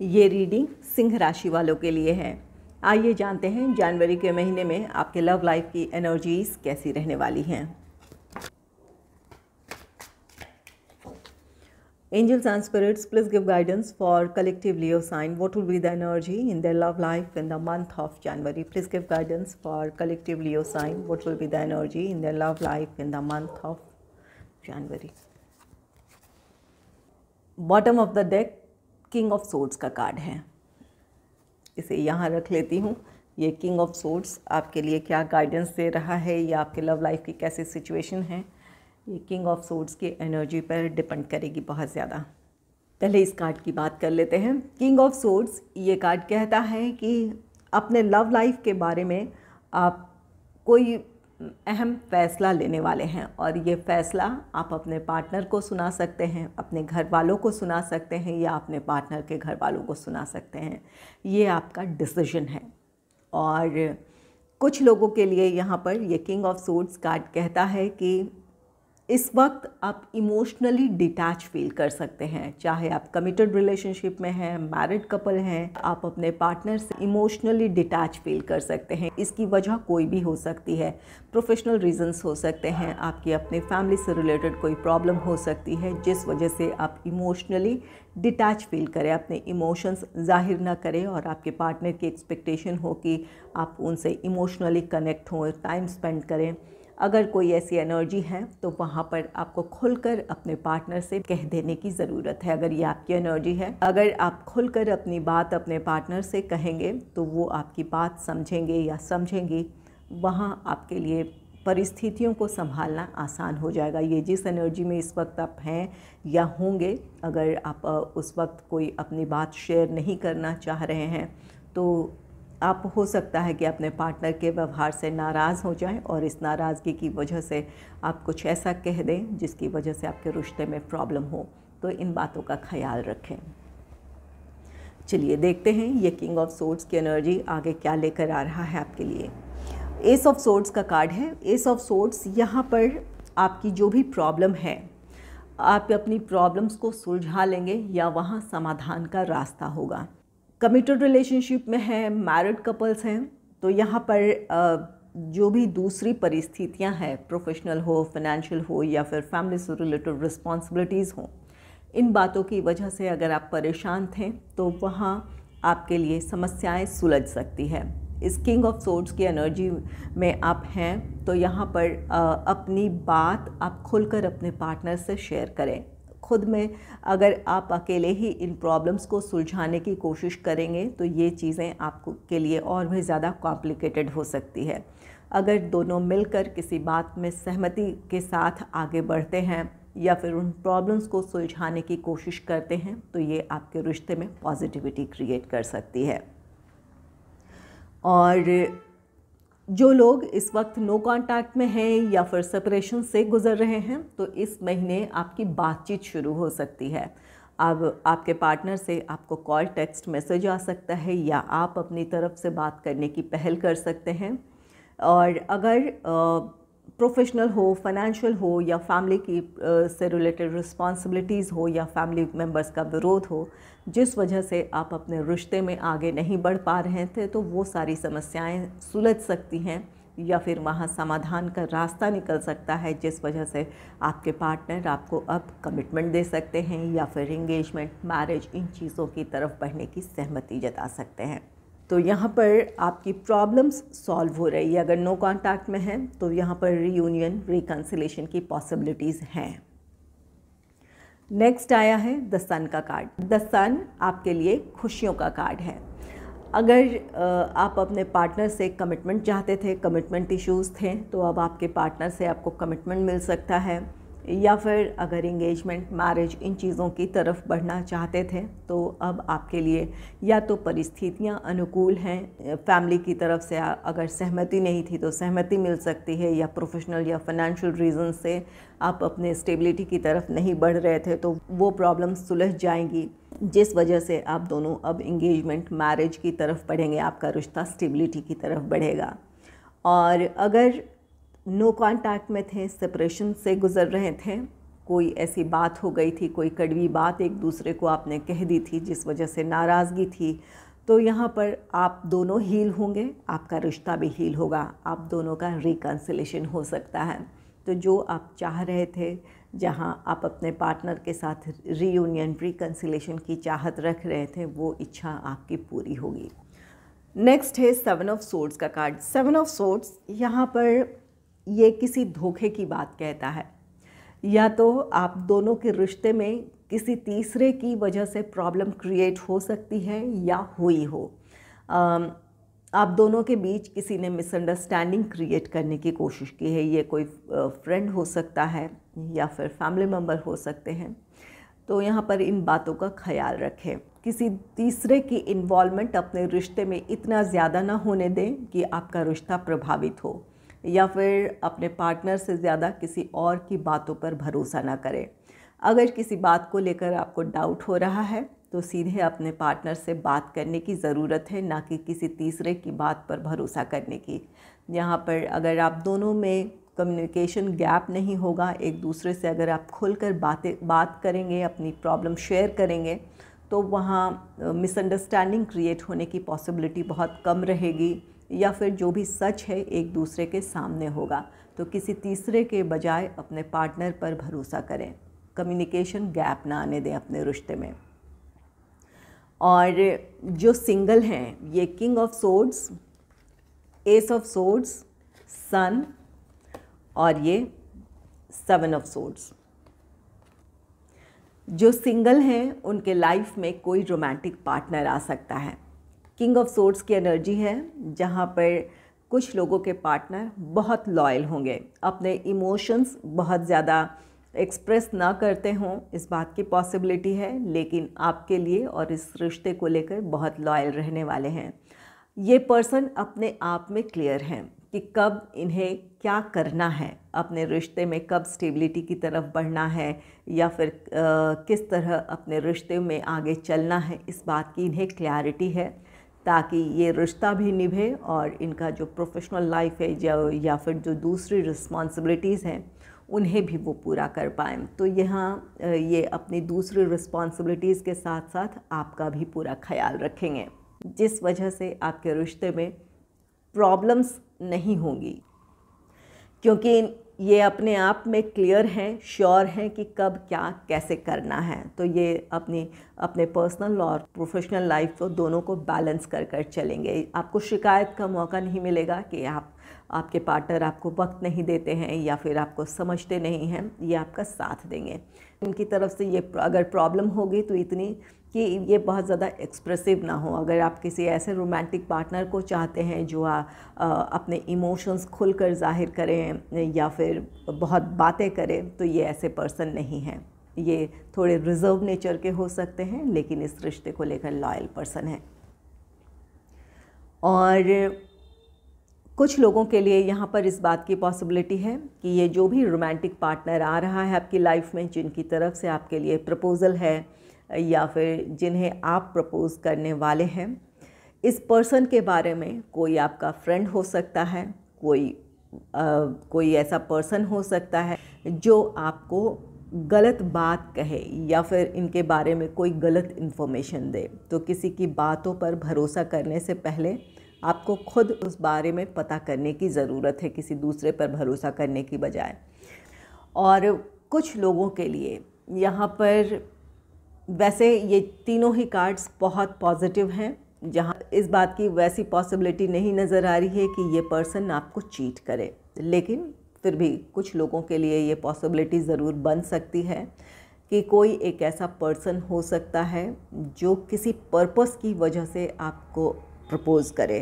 ये रीडिंग सिंह राशि वालों के लिए है। आइए जानते हैं जनवरी के महीने में आपके लव लाइफ की एनर्जीज कैसी रहने वाली हैं। Angels and spirits, please give guidance for collective Leo sign. What will be the energy in their love life in the month of January? Please give guidance for collective Leo sign. What will be the energy in their love life in the month of January? Bottom of the deck king of swords का card है। इसे यहाँ रख लेती हूँ। ये king of swords आपके लिए क्या गाइडेंस दे रहा है या आपके लव लाइफ की कैसी सिचुएशन है, ये किंग ऑफ सोर्ड्स की एनर्जी पर डिपेंड करेगी बहुत ज़्यादा। पहले इस कार्ड की बात कर लेते हैं। किंग ऑफ सोर्ड्स ये कार्ड कहता है कि अपने लव लाइफ के बारे में आप कोई अहम फ़ैसला लेने वाले हैं और ये फ़ैसला आप अपने पार्टनर को सुना सकते हैं, अपने घर वालों को सुना सकते हैं या अपने पार्टनर के घर वालों को सुना सकते हैं। ये आपका डिसीजन है। और कुछ लोगों के लिए यहाँ पर ये किंग ऑफ सोर्ड्स कार्ड कहता है कि इस वक्त आप इमोशनली डिटैच फील कर सकते हैं। चाहे आप कमिटेड रिलेशनशिप में हैं, मैरिड कपल हैं, आप अपने पार्टनर से इमोशनली डिटैच फील कर सकते हैं। इसकी वजह कोई भी हो सकती है। प्रोफेशनल रीजंस हो सकते हैं, आपकी अपनी फैमिली से रिलेटेड कोई प्रॉब्लम हो सकती है जिस वजह से आप इमोशनली डिटैच फील करें, अपने इमोशंस जाहिर ना करें और आपके पार्टनर की एक्सपेक्टेशन हो कि आप उनसे इमोशनली कनेक्ट हों, टाइम स्पेंड करें। अगर कोई ऐसी एनर्जी है तो वहाँ पर आपको खुलकर अपने पार्टनर से कह देने की ज़रूरत है। अगर ये आपकी एनर्जी है, अगर आप खुलकर अपनी बात अपने पार्टनर से कहेंगे तो वो आपकी बात समझेंगे या समझेंगी। वहाँ आपके लिए परिस्थितियों को संभालना आसान हो जाएगा। ये जिस एनर्जी में इस वक्त आप हैं या होंगे, अगर आप उस वक्त कोई अपनी बात शेयर नहीं करना चाह रहे हैं तो आप हो सकता है कि अपने पार्टनर के व्यवहार से नाराज़ हो जाएं और इस नाराज़गी की वजह से आप कुछ ऐसा कह दें जिसकी वजह से आपके रिश्ते में प्रॉब्लम हो। तो इन बातों का ख्याल रखें। चलिए देखते हैं ये किंग ऑफ सोर्ड्स की एनर्जी आगे क्या लेकर आ रहा है आपके लिए। एस ऑफ सोर्ड्स का कार्ड है। एस ऑफ सोर्ड्स यहाँ पर आपकी जो भी प्रॉब्लम है, आप अपनी प्रॉब्लम्स को सुलझा लेंगे या वहाँ समाधान का रास्ता होगा। कमिटेड रिलेशनशिप में हैं, मैरिड कपल्स हैं, तो यहाँ पर जो भी दूसरी परिस्थितियाँ हैं, प्रोफेशनल हो, फाइनेंशियल हो या फिर फैमिली से रिलेटेड रिस्पॉन्सिबिलिटीज़ हों, इन बातों की वजह से अगर आप परेशान थे तो वहाँ आपके लिए समस्याएं सुलझ सकती है। इस किंग ऑफ सोर्ड्स की एनर्जी में आप हैं तो यहाँ पर अपनी बात आप खुलकर अपने पार्टनर से शेयर करें। खुद में अगर आप अकेले ही इन प्रॉब्लम्स को सुलझाने की कोशिश करेंगे तो ये चीज़ें आपको के लिए और भी ज़्यादा कॉम्प्लिकेटेड हो सकती है। अगर दोनों मिलकर किसी बात में सहमति के साथ आगे बढ़ते हैं या फिर उन प्रॉब्लम्स को सुलझाने की कोशिश करते हैं तो ये आपके रिश्ते में पॉजिटिविटी क्रिएट कर सकती है। और जो लोग इस वक्त नो कांटेक्ट में हैं या फिर सेपरेशन से गुजर रहे हैं तो इस महीने आपकी बातचीत शुरू हो सकती है। अब आपके पार्टनर से आपको कॉल, टेक्स्ट मैसेज आ सकता है या आप अपनी तरफ से बात करने की पहल कर सकते हैं। और अगर प्रोफेशनल हो, फाइनेंशियल हो या फैमिली की से रिलेटेड रिस्पॉन्सिबिलिटीज़ हो या फैमिली मेम्बर्स का विरोध हो जिस वजह से आप अपने रिश्ते में आगे नहीं बढ़ पा रहे थे तो वो सारी समस्याएं सुलझ सकती हैं या फिर वहाँ समाधान का रास्ता निकल सकता है जिस वजह से आपके पार्टनर आपको अब कमिटमेंट दे सकते हैं या फिर एंगेजमेंट, मैरिज, इन चीज़ों की तरफ बढ़ने की सहमति जता सकते हैं। तो यहाँ पर आपकी प्रॉब्लम्स सॉल्व हो रही है। अगर नो कांटेक्ट में हैं तो यहाँ पर रीयूनियन, रिकन्सिलेशन की पॉसिबिलिटीज़ हैं। नेक्स्ट आया है द सन का कार्ड। द सन आपके लिए खुशियों का कार्ड है। अगर आप अपने पार्टनर से कमिटमेंट चाहते थे, कमिटमेंट इश्यूज़ थे, तो अब आपके पार्टनर से आपको कमिटमेंट मिल सकता है। या फिर अगर एंगेजमेंट, मैरिज, इन चीज़ों की तरफ बढ़ना चाहते थे तो अब आपके लिए या तो परिस्थितियां अनुकूल हैं, फैमिली की तरफ से अगर सहमति नहीं थी तो सहमति मिल सकती है, या प्रोफेशनल या फाइनेंशियल रीज़न से आप अपने स्टेबिलिटी की तरफ नहीं बढ़ रहे थे तो वो प्रॉब्लम सुलझ जाएंगी जिस वजह से आप दोनों अब एंगेजमेंट, मैरिज की तरफ बढ़ेंगे, आपका रिश्ता स्टेबिलिटी की तरफ बढ़ेगा। और अगर नो कांटेक्ट में थे, सेपरेशन से गुज़र रहे थे कोई ऐसी बात हो गई थी, कोई कड़वी बात एक दूसरे को आपने कह दी थी जिस वजह से नाराज़गी थी, तो यहाँ पर आप दोनों हील होंगे, आपका रिश्ता भी हील होगा, आप दोनों का रिकन्सिलेशन हो सकता है। तो जो आप चाह रहे थे, जहाँ आप अपने पार्टनर के साथ रीयूनियन रिकन्सिलेशन की चाहत रख रहे थे, वो इच्छा आपकी पूरी होगी। नेक्स्ट है 7 ऑफ सोर्ड्स का कार्ड। 7 ऑफ सोर्ड्स यहाँ पर ये किसी धोखे की बात कहता है, या तो आप दोनों के रिश्ते में किसी तीसरे की वजह से प्रॉब्लम क्रिएट हो सकती है या हुई हो। आप दोनों के बीच किसी ने मिसअंडरस्टैंडिंग क्रिएट करने की कोशिश की है। ये कोई फ्रेंड हो सकता है या फिर फैमिली मेम्बर हो सकते हैं। तो यहाँ पर इन बातों का ख्याल रखें। किसी तीसरे की इन्वॉल्वमेंट अपने रिश्ते में इतना ज़्यादा ना होने दें कि आपका रिश्ता प्रभावित हो, या फिर अपने पार्टनर से ज़्यादा किसी और की बातों पर भरोसा ना करें। अगर किसी बात को लेकर आपको डाउट हो रहा है तो सीधे अपने पार्टनर से बात करने की ज़रूरत है, ना कि किसी तीसरे की बात पर भरोसा करने की। यहाँ पर अगर आप दोनों में कम्युनिकेशन गैप नहीं होगा, एक दूसरे से अगर आप खुलकर बात करेंगे, अपनी प्रॉब्लम शेयर करेंगे, तो वहाँ मिसअंडरस्टैंडिंग क्रिएट होने की पॉसिबिलिटी बहुत कम रहेगी, या फिर जो भी सच है एक दूसरे के सामने होगा। तो किसी तीसरे के बजाय अपने पार्टनर पर भरोसा करें, कम्युनिकेशन गैप ना आने दें अपने रिश्ते में। और जो सिंगल हैं, ये king of swords, ace of swords, sun और ये 7 ऑफ सोर्ड्स। जो सिंगल हैं उनके लाइफ में कोई रोमांटिक पार्टनर आ सकता है। किंग ऑफ सोर्ड्स की एनर्जी है जहाँ पर कुछ लोगों के पार्टनर बहुत लॉयल होंगे, अपने इमोशंस बहुत ज़्यादा एक्सप्रेस ना करते हों, इस बात की पॉसिबिलिटी है, लेकिन आपके लिए और इस रिश्ते को लेकर बहुत लॉयल रहने वाले हैं। ये पर्सन अपने आप में क्लियर हैं कि कब इन्हें क्या करना है, अपने रिश्ते में कब स्टेबिलिटी की तरफ बढ़ना है, या फिर किस तरह अपने रिश्ते में आगे चलना है, इस बात की इन्हें क्लैरिटी है, ताकि ये रिश्ता भी निभे और इनका जो प्रोफेशनल लाइफ है या फिर जो दूसरी रिस्पॉन्सिबिलिटीज़ हैं उन्हें भी वो पूरा कर पाएँ। तो यहाँ ये अपनी दूसरी रिस्पॉन्सिबिलिटीज़ के साथ साथ आपका भी पूरा ख्याल रखेंगे, जिस वजह से आपके रिश्ते में प्रॉब्लम्स नहीं होंगी, क्योंकि ये अपने आप में क्लियर हैं, श्योर हैं कि कब क्या कैसे करना है। तो ये अपने पर्सनल और प्रोफेशनल लाइफ को दोनों को बैलेंस कर कर चलेंगे। आपको शिकायत का मौका नहीं मिलेगा कि आपके पार्टनर आपको वक्त नहीं देते हैं या फिर आपको समझते नहीं हैं, ये आपका साथ देंगे। उनकी तरफ से ये अगर प्रॉब्लम होगी तो इतनी कि ये बहुत ज़्यादा एक्सप्रेसिव ना हो। अगर आप किसी ऐसे रोमांटिक पार्टनर को चाहते हैं जो अपने इमोशंस खुलकर जाहिर करें या फिर बहुत बातें करें, तो ये ऐसे पर्सन नहीं हैं। ये थोड़े रिजर्व नेचर के हो सकते हैं, लेकिन इस रिश्ते को लेकर लॉयल पर्सन है। और कुछ लोगों के लिए यहाँ पर इस बात की पॉसिबिलिटी है कि ये जो भी रोमांटिक पार्टनर आ रहा है आपकी लाइफ में, जिनकी तरफ से आपके लिए प्रपोज़ल है या फिर जिन्हें आप प्रपोज़ करने वाले हैं, इस पर्सन के बारे में कोई आपका फ्रेंड हो सकता है, कोई ऐसा पर्सन हो सकता है जो आपको गलत बात कहे या फिर इनके बारे में कोई गलत इन्फॉर्मेशन दे। तो किसी की बातों पर भरोसा करने से पहले आपको खुद उस बारे में पता करने की ज़रूरत है, किसी दूसरे पर भरोसा करने की बजाय। और कुछ लोगों के लिए यहाँ पर वैसे ये तीनों ही कार्ड्स बहुत पॉजिटिव हैं, जहाँ इस बात की वैसी पॉसिबिलिटी नहीं नज़र आ रही है कि ये पर्सन आपको चीट करे, लेकिन फिर भी कुछ लोगों के लिए ये पॉसिबिलिटी ज़रूर बन सकती है कि कोई एक ऐसा पर्सन हो सकता है जो किसी पर्पस की वजह से आपको प्रपोज़ करे।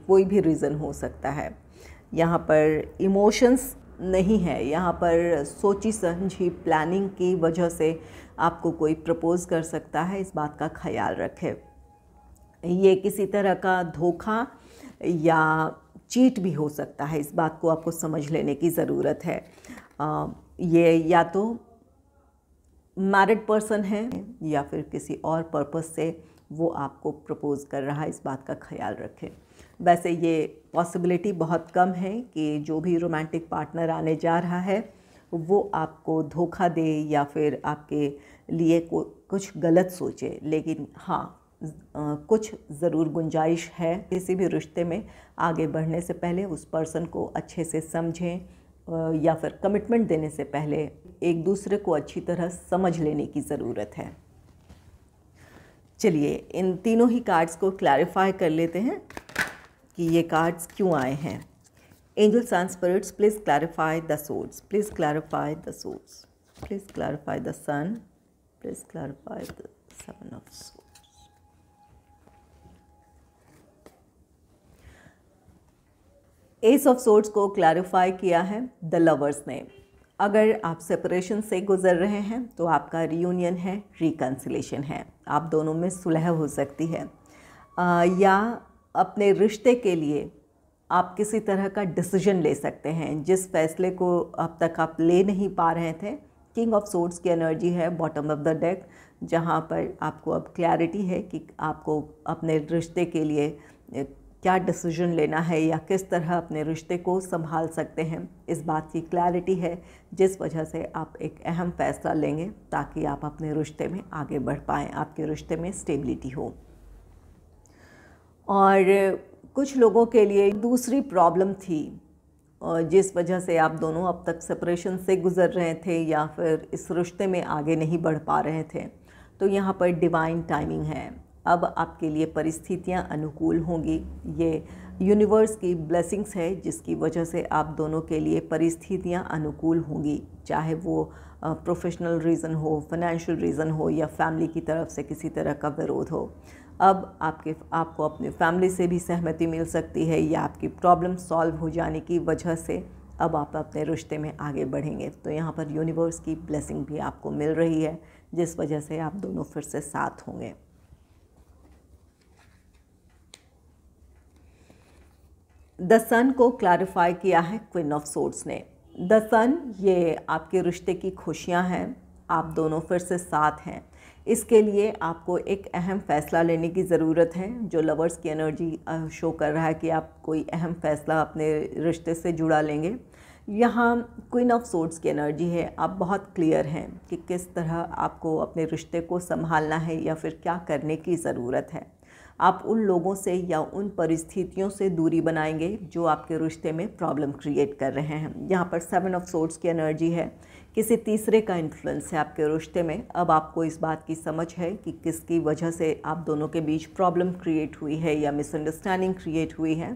कोई भी रीज़न हो सकता है। यहाँ पर इमोशंस नहीं है, यहाँ पर सोची समझी प्लानिंग की वजह से आपको कोई प्रपोज़ कर सकता है, इस बात का ख्याल रखें। ये किसी तरह का धोखा या चीट भी हो सकता है, इस बात को आपको समझ लेने की ज़रूरत है। ये या तो मैरिड पर्सन है या फिर किसी और पर्पस से वो आपको प्रपोज़ कर रहा है, इस बात का ख्याल रखें। वैसे ये पॉसिबिलिटी बहुत कम है कि जो भी रोमांटिक पार्टनर आने जा रहा है वो आपको धोखा दे या फिर आपके लिए कुछ गलत सोचे। लेकिन हाँ, कुछ ज़रूर गुंजाइश है। किसी भी रिश्ते में आगे बढ़ने से पहले उस पर्सन को अच्छे से समझें या फिर कमिटमेंट देने से पहले एक दूसरे को अच्छी तरह समझ लेने की ज़रूरत है। चलिए इन तीनों ही कार्ड्स को क्लैरिफाई कर लेते हैं कि ये कार्ड्स क्यों आए हैं। Angels and spirits, please clarify the swords, please clarify the swords, please clarify the sun, please clarify the seven of swords. Ace of swords को क्लैरिफाई किया है द लवर्स ने। अगर आप सेपरेशन से गुजर रहे हैं तो आपका रियूनियन है, रिकन्सिलेशन है, आप दोनों में सुलह हो सकती है। या अपने रिश्ते के लिए आप किसी तरह का डिसीजन ले सकते हैं जिस फैसले को अब तक आप ले नहीं पा रहे थे। किंग ऑफ सोर्ड्स की एनर्जी है बॉटम ऑफ द डेक, जहाँ पर आपको अब क्लैरिटी है कि आपको अपने रिश्ते के लिए क्या डिसीजन लेना है या किस तरह अपने रिश्ते को संभाल सकते हैं। इस बात की क्लैरिटी है जिस वजह से आप एक अहम फैसला लेंगे ताकि आप अपने रिश्ते में आगे बढ़ पाएँ, आपके रिश्ते में स्टेबिलिटी हो। और कुछ लोगों के लिए दूसरी प्रॉब्लम थी जिस वजह से आप दोनों अब तक सेपरेशन से गुज़र रहे थे या फिर इस रिश्ते में आगे नहीं बढ़ पा रहे थे। तो यहाँ पर डिवाइन टाइमिंग है, अब आपके लिए परिस्थितियाँ अनुकूल होंगी। ये यूनिवर्स की ब्लेसिंग्स है जिसकी वजह से आप दोनों के लिए परिस्थितियाँ अनुकूल होंगी, चाहे वो प्रोफेशनल रीज़न हो, फाइनेंशियल रीज़न हो या फैमिली की तरफ से किसी तरह का विरोध हो। अब आपको अपनी फैमिली से भी सहमति मिल सकती है या आपकी प्रॉब्लम सॉल्व हो जाने की वजह से अब आप अपने रिश्ते में आगे बढ़ेंगे। तो यहाँ पर यूनिवर्स की ब्लेसिंग भी आपको मिल रही है जिस वजह से आप दोनों फिर से साथ होंगे। द सन को क्लैरिफाई किया है क्वीन ऑफ सोर्ड्स ने। द सन ये आपके रिश्ते की खुशियाँ हैं, आप दोनों फिर से साथ हैं। इसके लिए आपको एक अहम फ़ैसला लेने की ज़रूरत है। जो लवर्स की एनर्जी शो कर रहा है कि आप कोई अहम फ़ैसला अपने रिश्ते से जुड़ा लेंगे। यहाँ क्वीन ऑफ सोर्ड्स की एनर्जी है, आप बहुत क्लियर हैं कि किस तरह आपको अपने रिश्ते को संभालना है या फिर क्या करने की ज़रूरत है। आप उन लोगों से या उन परिस्थितियों से दूरी बनाएंगे जो आपके रिश्ते में प्रॉब्लम क्रिएट कर रहे हैं। यहाँ पर सेवन ऑफ सोर्ड्स की एनर्जी है, किसी तीसरे का इन्फ्लुएंस है आपके रिश्ते में। अब आपको इस बात की समझ है कि किसकी वजह से आप दोनों के बीच प्रॉब्लम क्रिएट हुई है या मिसअंडरस्टैंडिंग क्रिएट हुई है।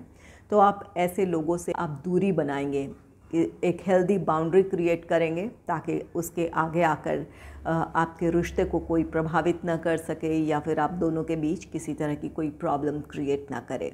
तो आप ऐसे लोगों से आप दूरी बनाएंगे, एक हेल्दी बाउंड्री क्रिएट करेंगे ताकि उसके आगे आकर आपके रिश्ते को कोई प्रभावित ना कर सके या फिर आप दोनों के बीच किसी तरह की कोई प्रॉब्लम क्रिएट ना करे।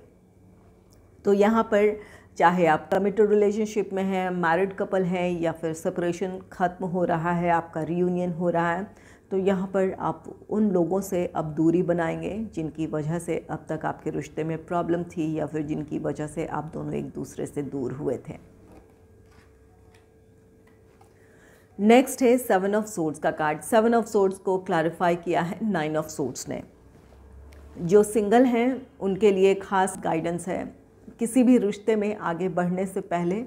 तो यहाँ पर चाहे आप कमिटेड रिलेशनशिप में हैं, मैरिड कपल हैं या फिर सेपरेशन ख़त्म हो रहा है, आपका रियूनियन हो रहा है, तो यहाँ पर आप उन लोगों से अब दूरी बनाएंगे जिनकी वजह से अब तक आपके रिश्ते में प्रॉब्लम थी या फिर जिनकी वजह से आप दोनों एक दूसरे से दूर हुए थे। नेक्स्ट है सेवन ऑफ सोर्ड्स का कार्ड। सेवन ऑफ सोर्ड्स को क्लैरिफाई किया है नाइन ऑफ सोर्ड्स ने। जो सिंगल हैं उनके लिए खास गाइडेंस है। किसी भी रिश्ते में आगे बढ़ने से पहले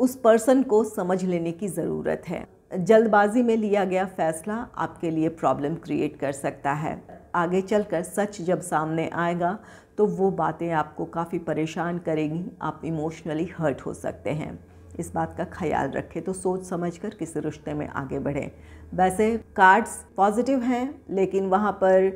उस पर्सन को समझ लेने की ज़रूरत है। जल्दबाजी में लिया गया फैसला आपके लिए प्रॉब्लम क्रिएट कर सकता है। आगे चलकर सच जब सामने आएगा तो वो बातें आपको काफ़ी परेशान करेंगी, आप इमोशनली हर्ट हो सकते हैं। इस बात का ख्याल रखें, तो सोच समझकर किसी रिश्ते में आगे बढ़ें। वैसे कार्ड्स पॉजिटिव हैं लेकिन वहाँ पर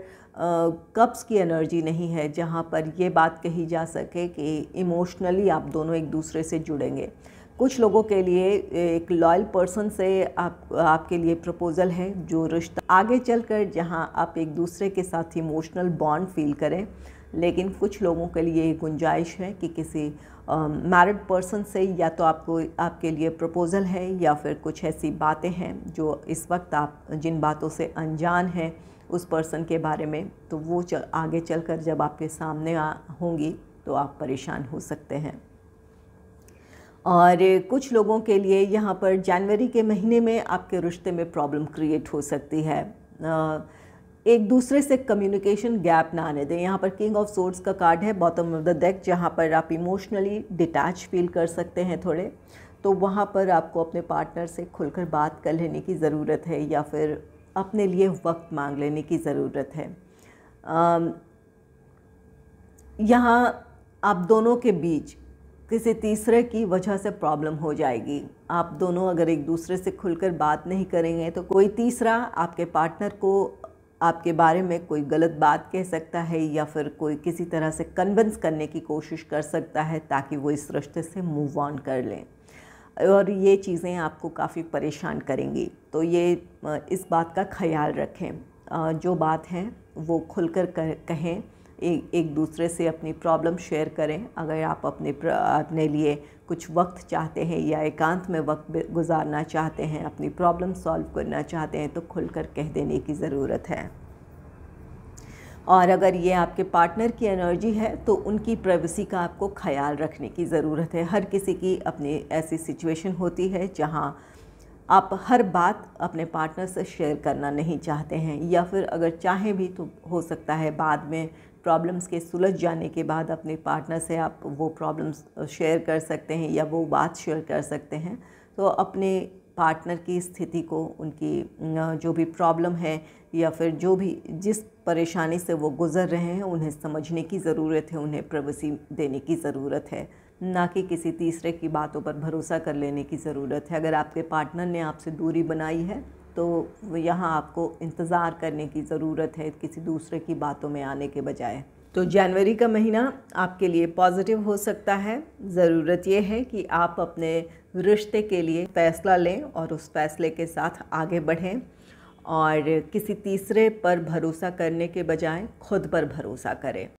कप्स की एनर्जी नहीं है जहाँ पर ये बात कही जा सके कि इमोशनली आप दोनों एक दूसरे से जुड़ेंगे। कुछ लोगों के लिए एक लॉयल पर्सन से आपके लिए प्रपोज़ल है जो रिश्ता आगे चलकर जहाँ आप एक दूसरे के साथ इमोशनल बॉन्ड फील करें। लेकिन कुछ लोगों के लिए गुंजाइश है कि किसी मैरिड पर्सन से या तो आपके लिए प्रपोज़ल है या फिर कुछ ऐसी बातें हैं जो इस वक्त आप जिन बातों से अनजान हैं उस पर्सन के बारे में, तो वो आगे चलकर जब आपके सामने होंगी तो आप परेशान हो सकते हैं। और कुछ लोगों के लिए यहाँ पर जनवरी के महीने में आपके रिश्ते में प्रॉब्लम क्रिएट हो सकती है। एक दूसरे से कम्युनिकेशन गैप ना आने दें। यहाँ पर किंग ऑफ सोर्ड्स का कार्ड है बॉटम ऑफ द डेक, जहाँ पर आप इमोशनली डिटैच फील कर सकते हैं थोड़े। तो वहाँ पर आपको अपने पार्टनर से खुलकर बात कर लेने की ज़रूरत है या फिर अपने लिए वक्त मांग लेने की ज़रूरत है। यहाँ आप दोनों के बीच किसी तीसरे की वजह से प्रॉब्लम हो जाएगी। आप दोनों अगर एक दूसरे से खुलकर बात नहीं करेंगे तो कोई तीसरा आपके पार्टनर को आपके बारे में कोई गलत बात कह सकता है या फिर कोई किसी तरह से कन्विंस करने की कोशिश कर सकता है ताकि वो इस रिश्ते से मूव ऑन कर लें, और ये चीज़ें आपको काफ़ी परेशान करेंगी। तो ये इस बात का ख्याल रखें, जो बात है वो खुलकर कहें, एक दूसरे से अपनी प्रॉब्लम शेयर करें। अगर आप अपने लिए कुछ वक्त चाहते हैं या एकांत में वक्त गुजारना चाहते हैं, अपनी प्रॉब्लम सॉल्व करना चाहते हैं, तो खुलकर कह देने की ज़रूरत है। और अगर ये आपके पार्टनर की एनर्जी है तो उनकी प्राइवेसी का आपको ख्याल रखने की ज़रूरत है। हर किसी की अपनी ऐसी सिचुएशन होती है जहाँ आप हर बात अपने पार्टनर से शेयर करना नहीं चाहते हैं, या फिर अगर चाहें भी तो हो सकता है बाद में प्रॉब्लम्स के सुलझ जाने के बाद अपने पार्टनर से आप वो प्रॉब्लम्स शेयर कर सकते हैं या वो बात शेयर कर सकते हैं। तो अपने पार्टनर की स्थिति को, उनकी जो भी प्रॉब्लम है या फिर जो भी जिस परेशानी से वो गुज़र रहे हैं, उन्हें समझने की ज़रूरत है, उन्हें प्राइवेसी देने की ज़रूरत है, ना कि किसी तीसरे की बातों पर भरोसा कर लेने की ज़रूरत है। अगर आपके पार्टनर ने आपसे दूरी बनाई है तो यहाँ आपको इंतज़ार करने की ज़रूरत है किसी दूसरे की बातों में आने के बजाय। तो जनवरी का महीना आपके लिए पॉजिटिव हो सकता है। ज़रूरत ये है कि आप अपने रिश्ते के लिए फ़ैसला लें और उस फैसले के साथ आगे बढ़ें, और किसी तीसरे पर भरोसा करने के बजाय खुद पर भरोसा करें।